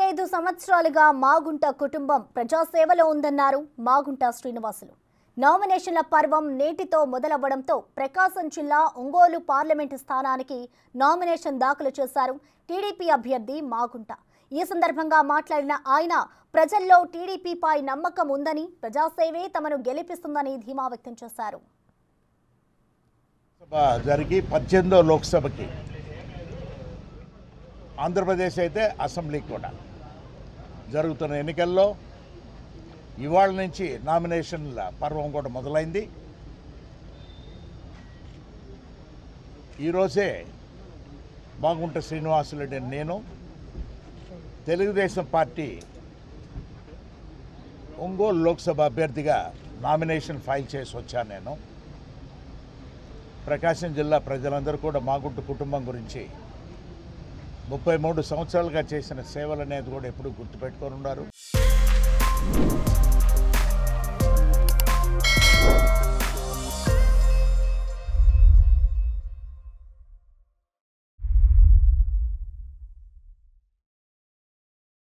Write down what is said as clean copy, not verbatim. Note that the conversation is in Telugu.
25 సంవత్సరాలుగా మాగుంట కుటుంబం ప్రజాసేవలో ఉందన్నారు మాగుంట శ్రీనివాసులు. నామినేషన్ల పర్వం నేటితో మొదలవ్వడంతో ప్రకాశం జిల్లా ఒంగోలు పార్లమెంటు స్థానానికి నామినేషన్ దాఖలు చేశారు టీడీపీ అభ్యర్థి మాగుంట. ఈ సందర్భంగా మాట్లాడిన ఆయన ప్రజల్లో టీడీపీపై నమ్మకం ఉందని, ప్రజాసేవే తమను గెలిపిస్తుందని ధీమా వ్యక్తం చేశారు. జరిగి 18వ లోక్సభకి ఆంధ్రప్రదేశ్ అయితే అసెంబ్లీ కూడా జరుగుతున్న ఎన్నికల్లో ఇవాళ నుంచి నామినేషన్ల పర్వం కూడా మొదలైంది. ఈరోజే మాగుంట శ్రీనివాసులు నేను తెలుగుదేశం పార్టీ ఒంగోలు లోక్సభ అభ్యర్థిగా నామినేషన్ ఫైల్ చేసి వచ్చాను. నేను ప్రకాశం జిల్లా ప్రజలందరూ కూడా మాగుంట కుటుంబం గురించి 33 సంవత్సరాలుగా చేసిన సేవలు అనేది కూడా ఎప్పుడూ గుర్తుపెట్టుకొని ఉన్నారు.